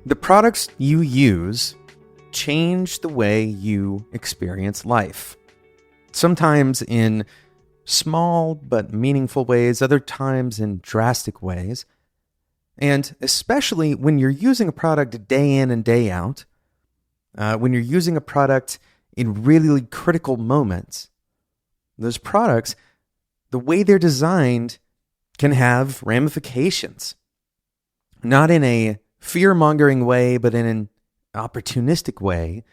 The products you use change the way you experience life. Sometimes in small but meaningful ways, other times in drastic ways. And especially when you're using a product day in and day out, when you're using a product in really critical moments, those products, the way they're designed, can have ramifications. Not in a fear-mongering way, but in an opportunistic way.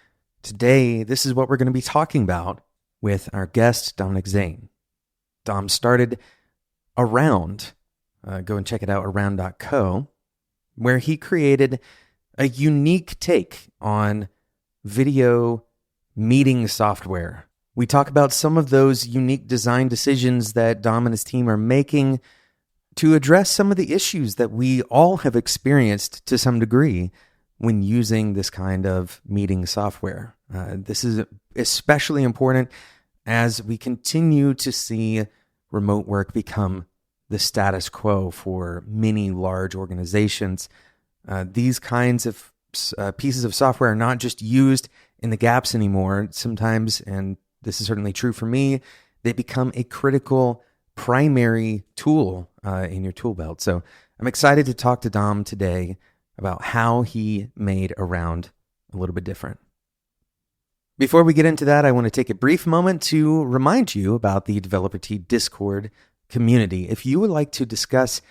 Today, this is what we're going to be talking about with our guest, Dominik Zane. Dom started Around, go and check it out, around.co, where he created a unique take on video meeting software. We talk about some of those unique design decisions that Dom and his team are making to address some of the issues that we all have experienced to some degree when using this kind of meeting software. This is especially important as we continue to see remote work become the status quo for many large organizations. These kinds of pieces of software are not just used in the gaps anymore. Sometimes, and this is certainly true for me, they become a critical primary tool in your tool belt. So I'm excited to talk to Dom today about how he made Around a little bit different. Before we get into that, I want to take a brief moment to remind you about the Developer Tea Discord community. If you would like to discuss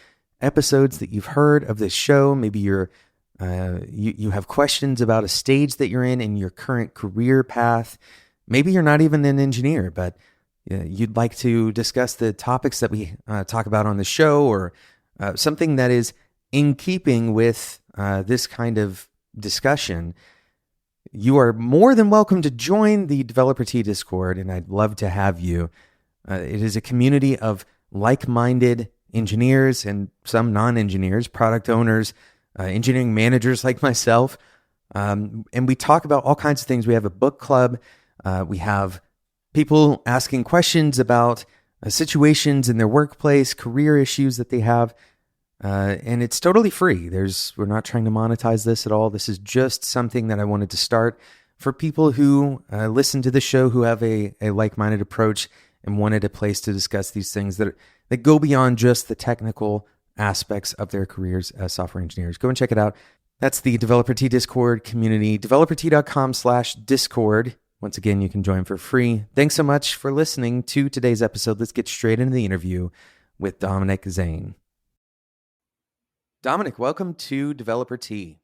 episodes that you've heard of this show, maybe you have questions about a stage that you're in your current career path, maybe you're not even an engineer, but you'd like to discuss the topics that we talk about on the show, or something that is in keeping with this kind of discussion, you are more than welcome to join the Developer Tea Discord, and I'd love to have you. It is a community of like-minded engineers and some non-engineers, product owners, engineering managers like myself, and we talk about all kinds of things. We have a book club. We have people asking questions about situations in their workplace, career issues that they have, and it's totally free. We're not trying to monetize this at all. This is just something that I wanted to start for people who listen to the show, who have a like-minded approach and wanted a place to discuss these things that go beyond just the technical aspects of their careers as software engineers. Go and check it out. That's the Developer Tea Discord community, developertea.com/discord. Once again, you can join for free. Thanks so much for listening to today's episode. Let's get straight into the interview with Dominik Zane. Dominik, welcome to Developer Tea.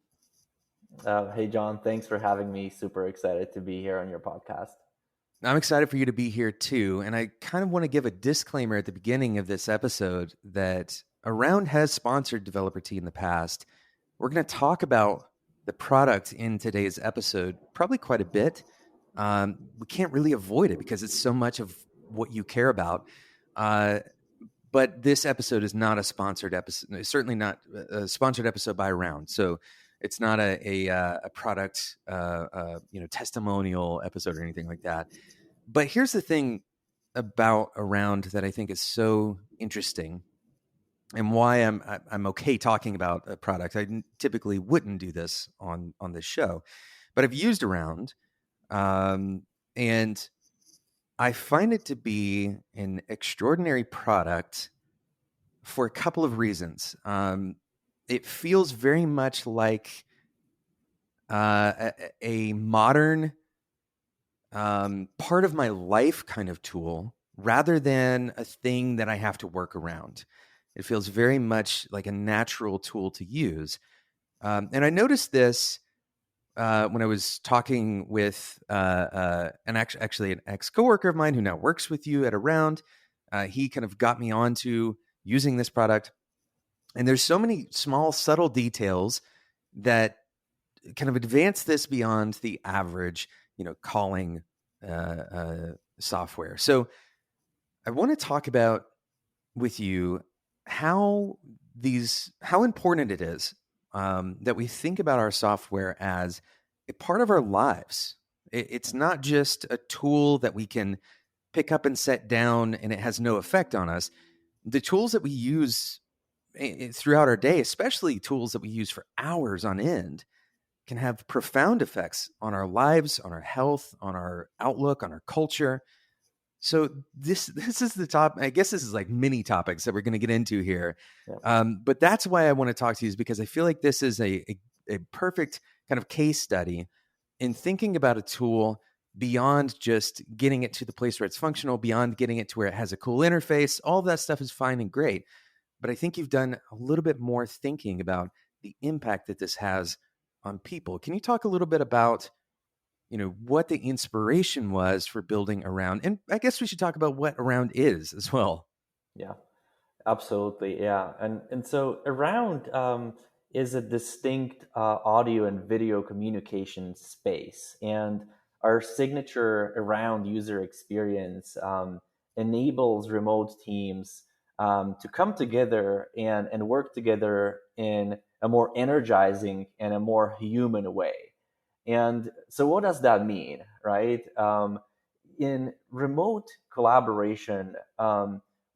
Hey, John. Thanks for having me. Super excited to be here on your podcast. I'm excited for you to be here too. And I kind of want to give a disclaimer at the beginning of this episode that Around has sponsored Developer Tea in the past. We're going to talk about the product in today's episode probably quite a bit. We can't really avoid it because it's so much of what you care about. But this episode is not a sponsored episode. It's certainly not a sponsored episode by Around. So it's not a product, testimonial episode or anything like that. But here's the thing about Around that I think is so interesting, and why I'm okay talking about a product. I typically wouldn't do this on this show, but I've used Around. And I find it to be an extraordinary product for a couple of reasons. It feels very much like a modern part of my life kind of tool, rather than a thing that I have to work around. It feels very much like a natural tool to use. And I noticed this when I was talking with an ex-coworker of mine who now works with you at Around. He kind of got me onto using this product. And there's so many small, subtle details that kind of advance this beyond the average, calling software. So I want to talk about with you how important it is that we think about our software as a part of our lives. It's not just a tool that we can pick up and set down and it has no effect on us. The tools that we use throughout our day, especially tools that we use for hours on end, can have profound effects on our lives, on our health, on our outlook, on our culture. So this is the top. I guess this is like mini topics that we're going to get into here, Yeah. but that's why I want to talk to you is because I feel like this is a perfect kind of case study in thinking about a tool beyond just getting it to the place where it's functional, beyond getting it to where it has a cool interface. All of that stuff is fine and great, but I think you've done a little bit more thinking about the impact that this has on people. Can you talk a little bit about what the inspiration was for building Around, and I guess we should talk about what Around is as well. Yeah. Absolutely, yeah, and so Around is a distinct audio and video communication space, and our signature Around user experience enables remote teams to come together and work together in a more energizing and a more human way. And so, what does that mean, right? In remote collaboration,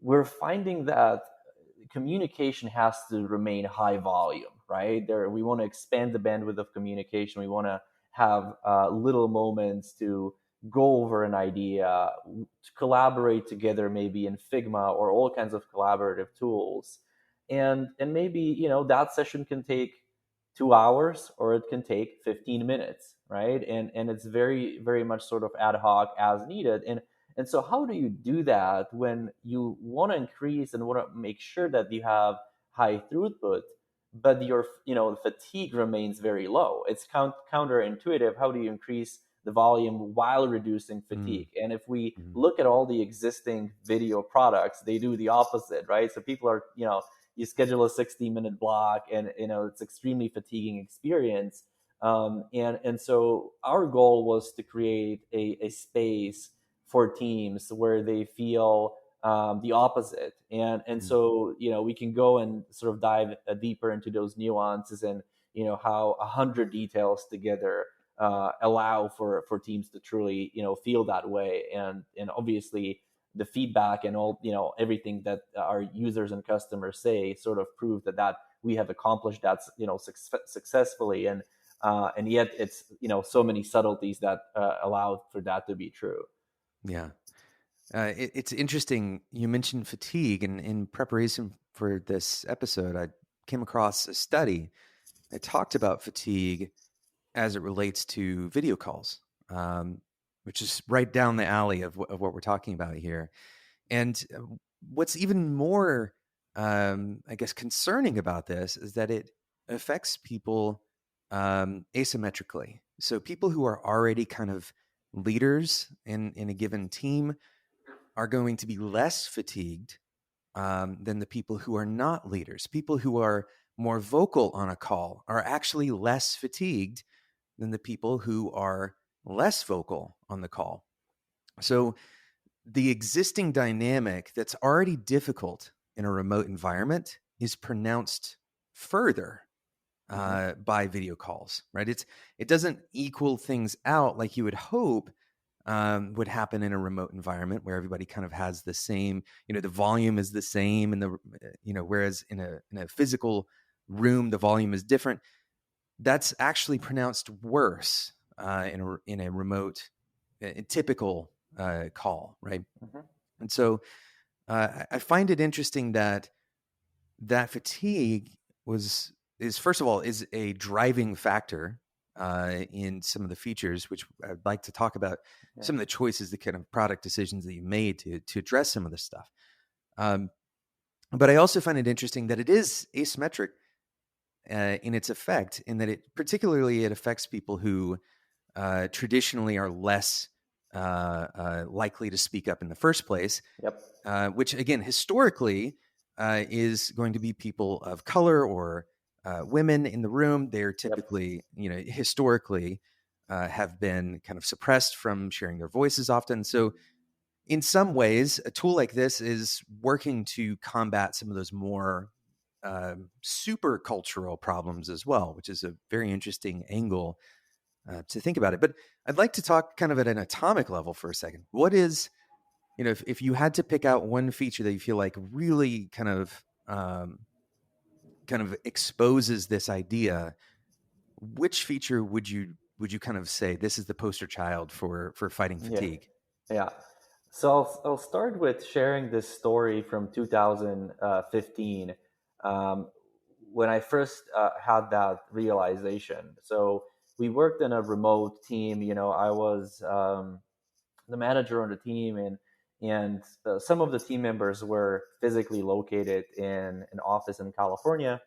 we're finding that communication has to remain high volume, right? There, we want to expand the bandwidth of communication. We want to have little moments to go over an idea, to collaborate together, maybe in Figma or all kinds of collaborative tools, and maybe that session can take 2 hours or it can take 15 minutes, right? And it's very very much sort of ad hoc as needed. And so, how do you do that when you want to increase and want to make sure that you have high throughput, but your fatigue remains very low? It's counterintuitive. How do you increase the volume while reducing Mm, fatigue? And if we mm, look at all the existing video products, they do the opposite, right? So people are, you schedule a 60-minute block, and it's extremely fatiguing experience. And so our goal was to create a space for teams where they feel the opposite, and mm, so we can go and sort of dive deeper into those nuances, and how 100 details together allow for teams to truly feel that way, and obviously the feedback and all everything that our users and customers say sort of prove that we have accomplished that successfully, and yet it's so many subtleties that allow for that to be true. yeah. It's interesting. You mentioned fatigue, and in preparation for this episode, I came across a study that talked about fatigue as it relates to video calls, which is right down the alley of what we're talking about here. And what's even more, I guess, concerning about this is that it affects people asymmetrically. So people who are already kind of leaders in a given team are going to be less fatigued than the people who are not leaders. People who are more vocal on a call are actually less fatigued than the people who are less vocal on the call. So the existing dynamic that's already difficult in a remote environment is pronounced further Hmm. by video calls, right? It doesn't equal things out like you would hope would happen in a remote environment where everybody kind of has the same, the volume is the same, and whereas in a physical room the volume is different. That's actually pronounced worse in a remote, typical call, right? Hmm. And so I find it interesting that fatigue was is first of all is a driving factor in some of the features, which I'd like to talk about Yeah. some of the choices, the kind of product decisions that you made to address some of this stuff. Um, but I also find it interesting that it is asymmetric in its effect, in that it affects people who traditionally are less likely to speak up in the first place, Yep. which again historically is going to be people of color or women in the room. They're Yep. typically, historically have been kind of suppressed from sharing their voices often. So, in some ways, a tool like this is working to combat some of those more super cultural problems as well, which is a very interesting angle to think about it. But I'd like to talk kind of at an atomic level for a second. What is, if you had to pick out one feature that you feel like really kind of exposes this idea, which feature would you kind of say this is the poster child for fighting Yeah, fatigue? yeah. So I'll start with sharing this story from 2015, um, when I first had that realization. So we worked in a remote team. I was the manager on the team, and some of the team members were physically located in an office in California,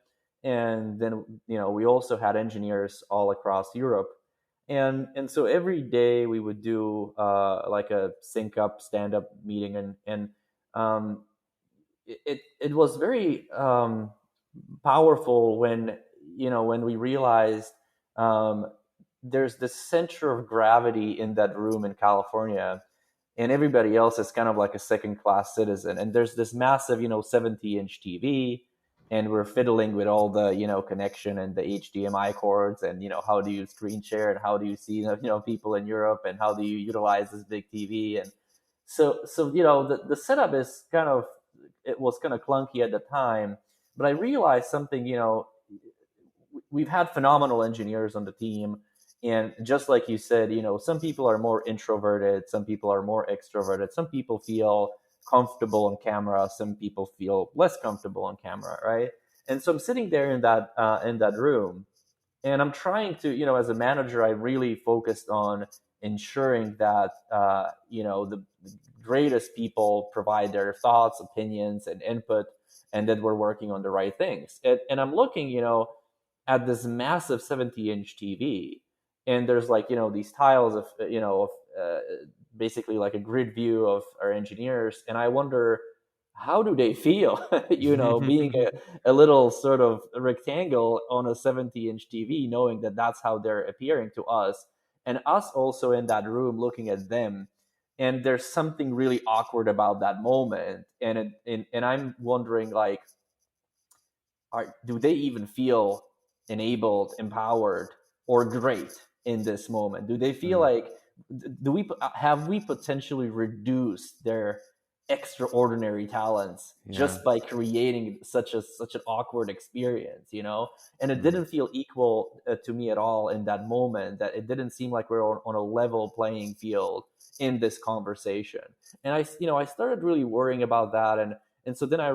and then we also had engineers all across Europe, and so every day we would do like a sync up stand up meeting, and um, it was very powerful when we realized um, there's this center of gravity in that room in California, and everybody else is kind of like a second class citizen. And there's this massive 70-inch TV, and we're fiddling with all the connection and the HDMI cords, and how do you screen share, and how do you see people in Europe, and how do you utilize this big TV. And so the setup is kind of, it was kind of clunky at the time, but I realized something. We've had phenomenal engineers on the team, and just like you said, some people are more introverted, some people are more extroverted, some people feel comfortable on camera, some people feel less comfortable on camera, right? And so I'm sitting there in that room, and I'm trying to, as a manager, I really focused on ensuring that the greatest people provide their thoughts, opinions, and input, and that we're working on the right things. And I'm looking, at this massive 70-inch TV, and there's like these tiles of basically like a grid view of our engineers, and I wonder, how do they feel, being a little sort of rectangle on a 70-inch TV, knowing that that's how they're appearing to us, and us also in that room looking at them. And there's something really awkward about that moment, and I'm wondering, like, do they even feel enabled, empowered, or great in this moment? Do they feel Mm, like, do we have we potentially reduced their extraordinary talents yeah. just by creating such an awkward experience, And it Mm, didn't feel equal to me at all in that moment. That it didn't seem like we are on a level playing field in this conversation. And I started really worrying about that, and so then I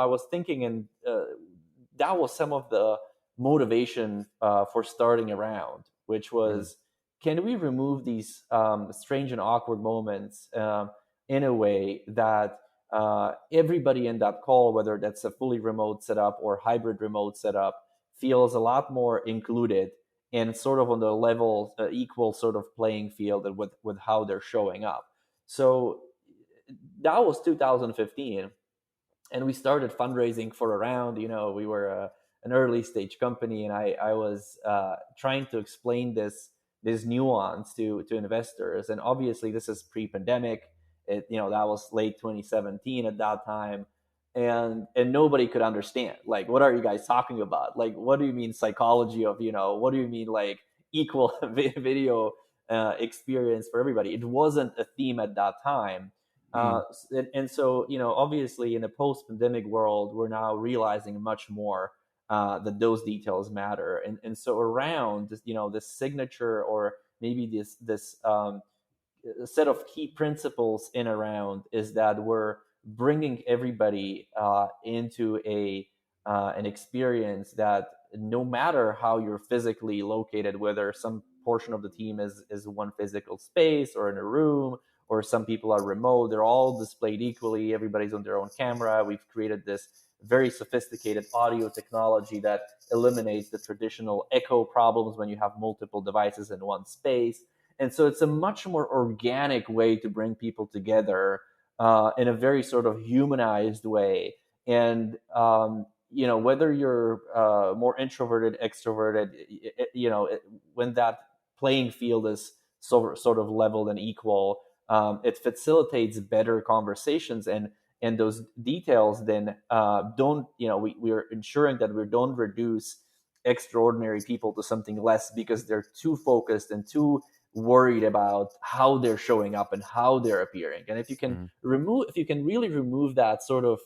was thinking, and that was some of the motivation for starting around, which mm, was, can we remove these strange and awkward moments in a way that everybody in that call, whether that's a fully remote setup or hybrid remote setup, feels a lot more included and sort of on the level, equal sort of playing field with how they're showing up. So that was 2015, and we started fundraising for a round. We were an early stage company, and I was trying to explain this nuance to investors. And obviously, this is pre-pandemic. That was late 2017 at that time, and nobody could understand, like, what are you guys talking about? Like, what do you mean psychology of, what do you mean, like, equal video experience for everybody? It wasn't a theme at that time. mm, And so, obviously, in a post-pandemic world, we're now realizing much more that those details matter. And so around this, this signature, or maybe this set of key principles in around, is that we're bringing everybody into an experience that, no matter how you're physically located, whether some portion of the team is one physical space or in a room, or some people are remote, they're all displayed equally. Everybody's on their own camera. We've created this very sophisticated audio technology that eliminates the traditional echo problems when you have multiple devices in one space. And so it's a much more organic way to bring people together in a very sort of humanized way. And whether you're more introverted, extroverted, when that playing field is sort of leveled and equal, it facilitates better conversations, and those details then don't, we are ensuring that we don't reduce extraordinary people to something less because they're too focused and too worried about how they're showing up and how they're appearing. And mm, if you can really remove that sort of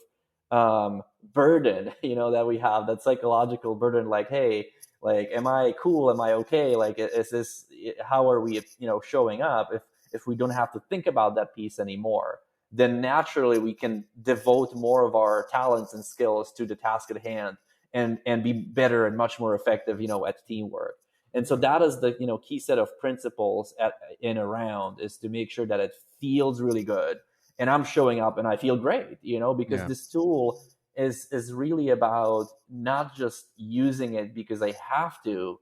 burden, that we have, that psychological burden, like, hey, Like, am I cool? Am I okay? Like, is this, how are we, showing up? If we don't have to think about that piece anymore, then naturally we can devote more of our talents and skills to the task at hand, and be better and much more effective, at teamwork. And so that is the, key set of principles in around, is to make sure that it feels really good, and I'm showing up and I feel great, because Yeah. this tool is really about not just using it because I have to,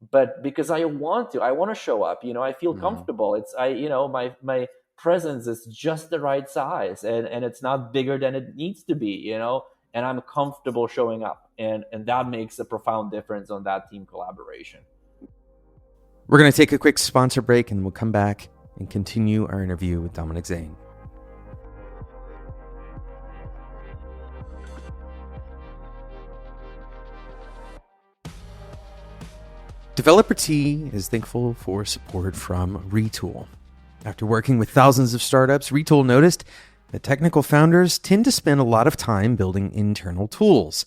but because I want to. I want to show up. I feel Hmm. comfortable. It's I you know my presence is just the right size, and it's not bigger than it needs to be. And I'm comfortable showing up, and that makes a profound difference on that team collaboration. We're going to take a quick sponsor break and we'll come back and continue our interview with Dominik Zane. Developer T is thankful for support from Retool. After working with thousands of startups, Retool noticed that technical founders tend to spend a lot of time building internal tools.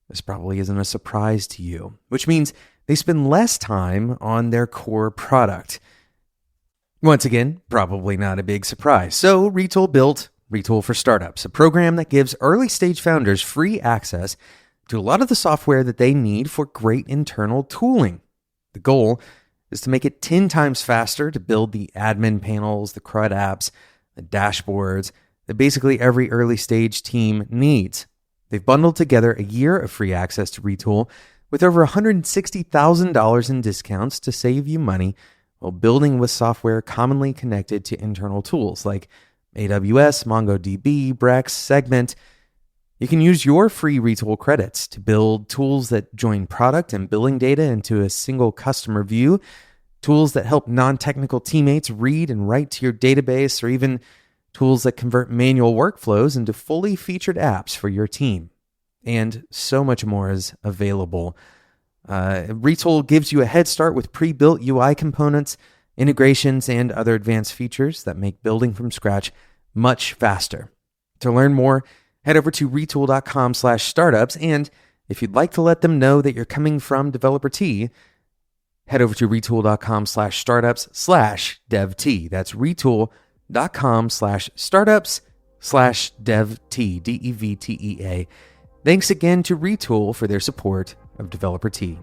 This probably isn't a surprise to you, which means they spend less time on their core product. Once again, probably not a big surprise. So Retool built Retool for Startups, a program that gives early stage founders free access to a lot of the software that they need for great internal tooling. The goal is to make it 10 times faster to build the admin panels, the CRUD apps, the dashboards that basically every early stage team needs. They've bundled together a year of free access to Retool with over $160,000 in discounts to save you money while building with software commonly connected to internal tools like AWS, MongoDB, Brex, Segment. You can use your free Retool credits to build tools that join product and billing data into a single customer view, tools that help non-technical teammates read and write to your database, or even tools that convert manual workflows into fully featured apps for your team. And so much more is available. Retool gives you a head start with pre-built UI components, integrations, and other advanced features that make building from scratch much faster. To learn more, head over to retool.com/startups. And if you'd like to let them know that you're coming from Developer T, head over to retool.com/startups/devt. That's retool.com/startups/devt, DEVTEA. Thanks again to Retool for their support of Developer T.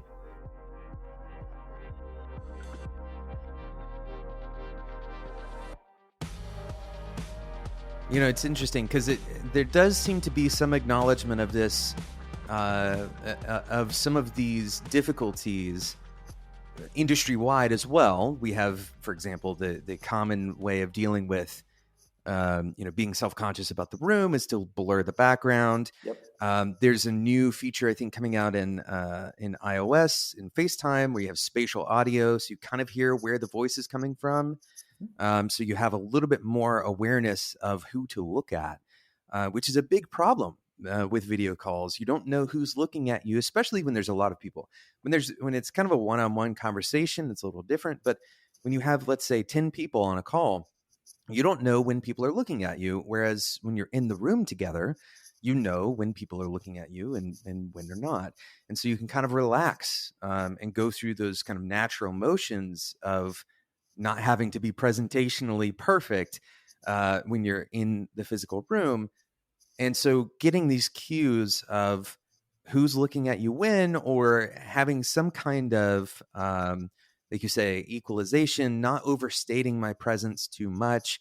It's interesting because there does seem to be some acknowledgement of this, of some of these difficulties industry-wide as well. We have, for example, the common way of dealing with, being self-conscious about the room is to blur the background. Yep. There's a new feature, I think, coming out in iOS, in FaceTime, where you have spatial audio, so you kind of hear where the voice is coming from. So you have a little bit more awareness of who to look at, which is a big problem with video calls. You don't know who's looking at you, especially when there's a lot of people. When it's kind of a one-on-one conversation, it's a little different. But when you have, let's say, 10 people on a call, you don't know when people are looking at you. Whereas when you're in the room together, you know when people are looking at you and when they're not. And so you can kind of relax and go through those kind of natural motions of not having to be presentationally perfect when you're in the physical room. And so getting these cues of who's looking at you when, or having some kind of, like you say, equalization, not overstating my presence too much,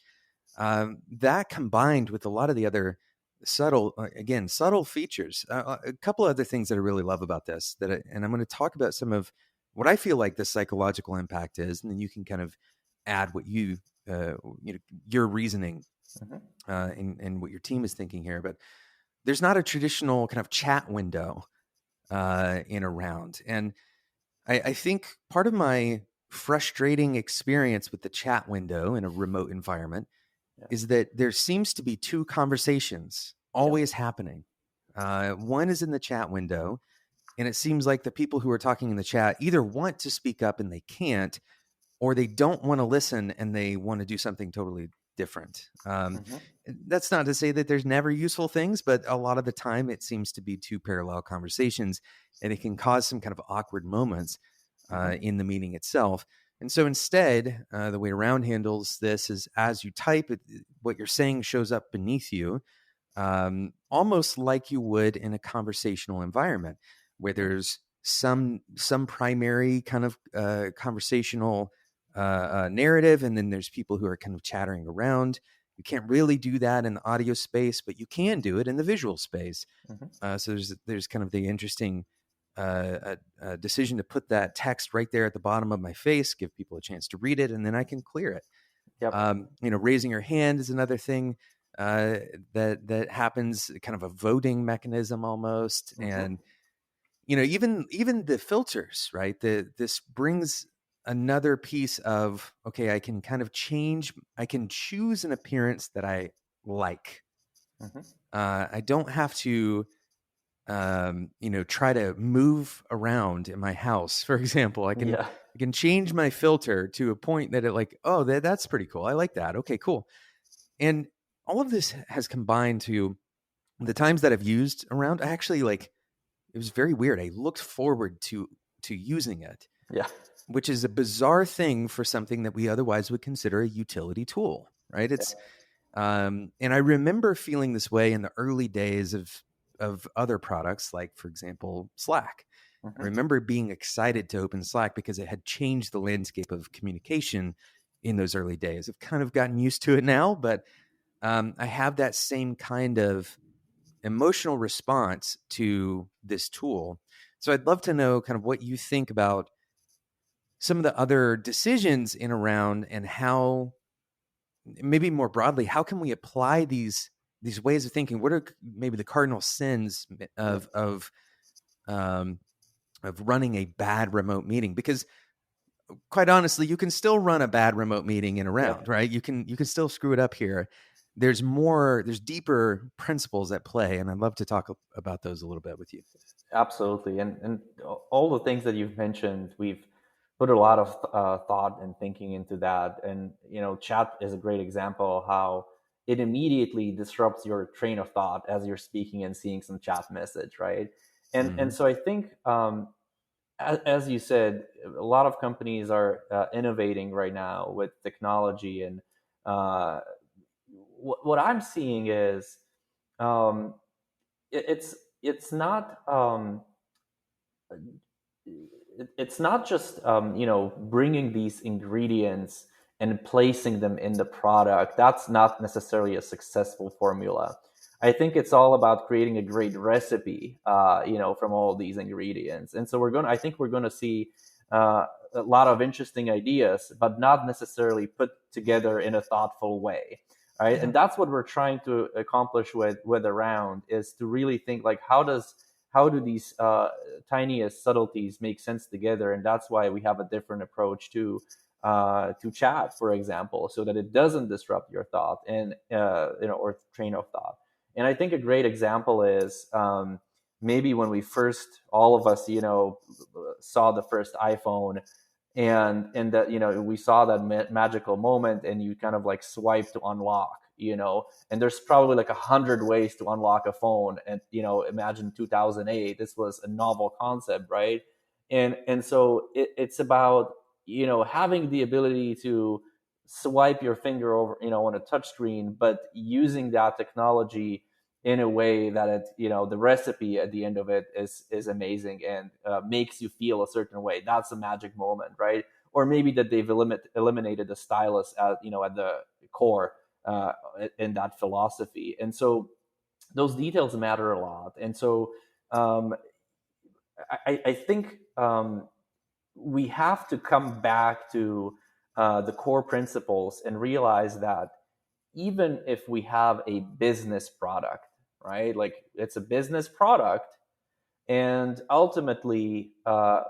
that combined with a lot of the other subtle features. A couple other things that I really love about this, and I'm going to talk about some of what I feel like the psychological impact is, and then you can kind of add what your reasoning and what your team is thinking here. But there's not a traditional kind of chat window in a round, and I think part of my frustrating experience with the chat window in a remote environment is that there seems to be two conversations always happening. One is in the chat window, and it seems like the people who are talking in the chat either want to speak up and they can't, or they don't want to listen and they want to do something totally different. Hmm. That's not to say that there's never useful things, but a lot of the time it seems to be two parallel conversations, and it can cause some kind of awkward moments Hmm. in the meeting itself. And so instead, the way Round handles this is as you type, what you're saying shows up beneath you, almost like you would in a conversational environment where there's some primary kind of conversational narrative, and then there's people who are kind of chattering around. You can't really do that in the audio space, but you can do it in the visual space. Hmm. So there's kind of the interesting decision to put that text right there at the bottom of my face, give people a chance to read it, and then I can clear it. Yep. Raising your hand is another thing that happens, kind of a voting mechanism almost. Hmm. And even the filters, right? This brings another piece of, okay, I can kind of change. I can choose an appearance that I like. Hmm. I don't have to try to move around in my house. For example, Yeah. I can change my filter to a point that it like, oh, that's pretty cool. I like that. Okay, cool. And all of this has combined to the times that I've used around. I actually like, it was very weird. I looked forward to using it, Yeah. which is a bizarre thing for something that we otherwise would consider a utility tool, right? It's and I remember feeling this way in the early days of other products, like for example, Slack. I Hmm. remember being excited to open Slack because it had changed the landscape of communication in those early days. I've kind of gotten used to it now, but I have that same kind of emotional response to this tool. So I'd love to know kind of what you think about some of the other decisions in around, and how, maybe more broadly, how can we apply these ways of thinking? What are maybe the cardinal sins Yeah. um, of running a bad remote meeting? Because quite honestly, you can still run a bad remote meeting in a round, Yep. right? You can still screw it up here. There's deeper principles at play, and I'd love to talk about those a little bit with you. Absolutely, and all the things that you've mentioned, we've put a lot of thought and thinking into that. And chat is a great example of how it immediately disrupts your train of thought as you're speaking and seeing some chat message, right? And Hmm. so I think, as you said, a lot of companies are innovating right now with technology, and uh, what I'm seeing is, um, it's not. It's not just bringing these ingredients and placing them in the product. That's not necessarily a successful formula. I think it's all about creating a great recipe, from all these ingredients. And so I think we're gonna see a lot of interesting ideas, but not necessarily put together in a thoughtful way, right? Yeah. And that's what we're trying to accomplish with Around, is to really think like, how do these tiniest subtleties make sense together? And that's why we have a different approach to chat, for example, so that it doesn't disrupt your thought and or train of thought. And I think a great example is, maybe when we first, all of us, saw the first iPhone, and that we saw that magical moment, and you kind of like swipe to unlock, and there's probably like 100 ways to unlock a phone. And imagine 2008, this was a novel concept, right? And so it's about having the ability to swipe your finger over on a touch screen, but using that technology in a way that the recipe at the end of it is amazing, and makes you feel a certain way. That's a magic moment, right? Or maybe that they've eliminated the stylus at the core, uh, in that philosophy. And so those details matter a lot. And so um, I think we have to come back to the core principles and realize that even if we have a business product, right? Like, it's a business product, and ultimately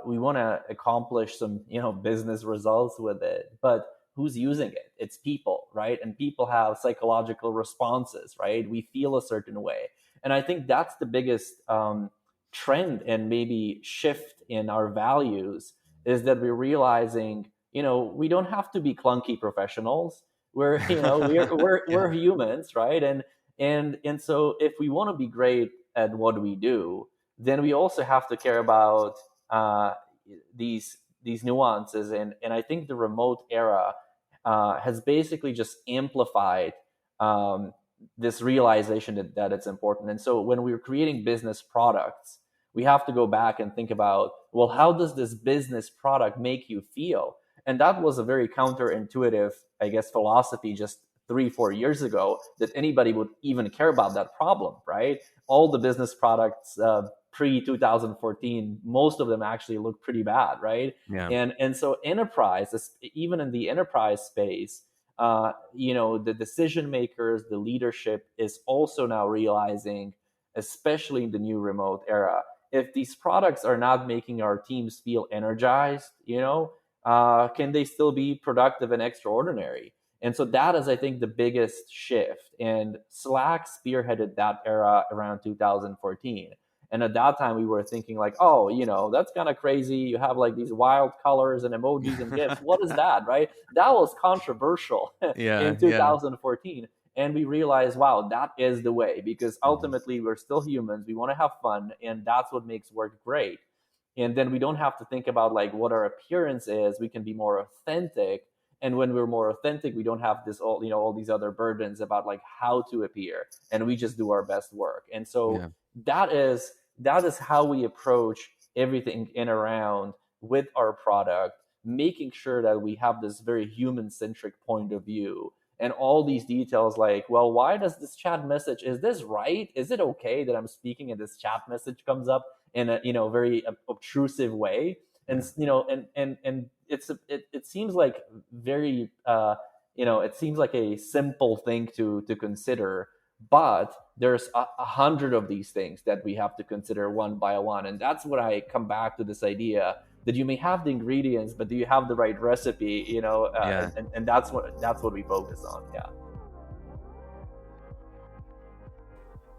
we want to accomplish some business results with it, but who's using it? It's people, right? And people have psychological responses, right? We feel a certain way. And I think that's the biggest trend and maybe shift in our values, is that we're realizing we don't have to be clunky professionals. We're, we're Yeah. humans, right? And so if we want to be great at what we do, then we also have to care about uh, these nuances. And I think the remote era has basically just amplified um, this realization that it's important. And so when we're creating business products, we have to go back and think about, well, how does this business product make you feel? And that was a very counterintuitive, I guess, philosophy just 3 4 years ago, that anybody would even care about that problem, right? All the business products pre 2014, most of them actually look pretty bad, right? Yeah. And so enterprise, even in the enterprise space, the decision makers, the leadership is also now realizing, especially in the new remote era, if these products are not making our teams feel energized, can they still be productive and extraordinary? And so that is, I think, the biggest shift. And Slack spearheaded that era around 2014. And at that time, we were thinking like, oh, that's kind of crazy. You have like these wild colors and emojis and GIFs. What is that, right? That was controversial Yeah. in Yeah. 2014. And we realized, wow, that is the way, because Mhm. ultimately we're still humans. We want to have fun, and that's what makes work great. And then we don't have to think about like what our appearance is. We can be more authentic. And when we're more authentic, we don't have this all these other burdens about like how to appear, and we just do our best work. And so Yeah. that is how we approach everything in around with our product, making sure that we have this very human centric point of view. And all these details like, well, why does this chat message, is this right? Is it okay that I'm speaking and this chat message comes up in a very obtrusive way? And Yeah. and it seems like very it seems like a simple thing to consider, but there's a hundred of these things that we have to consider one by one. And that's what I come back to, this idea that you may have the ingredients, but do you have the right recipe? Yeah. And that's what we focus on. Yeah.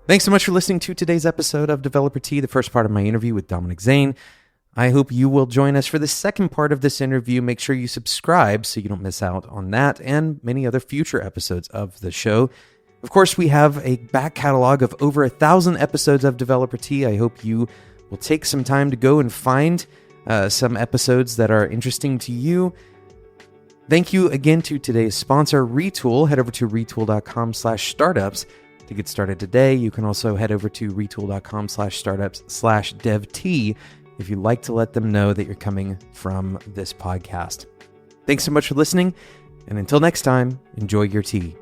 Thanks so much for listening to today's episode of Developer Tea, the first part of my interview with Dominik Zane. I hope you will join us for the second part of this interview. Make sure you subscribe so you don't miss out on that and many other future episodes of the show. Of course, we have a back catalog of over 1,000 episodes of Developer Tea. I hope you will take some time to go and find some episodes that are interesting to you. Thank you again to today's sponsor, Retool. Head over to retool.com/startups to get started today. You can also head over to retool.com/startups/devt if you'd like to let them know that you're coming from this podcast. Thanks so much for listening, and until next time, enjoy your tea.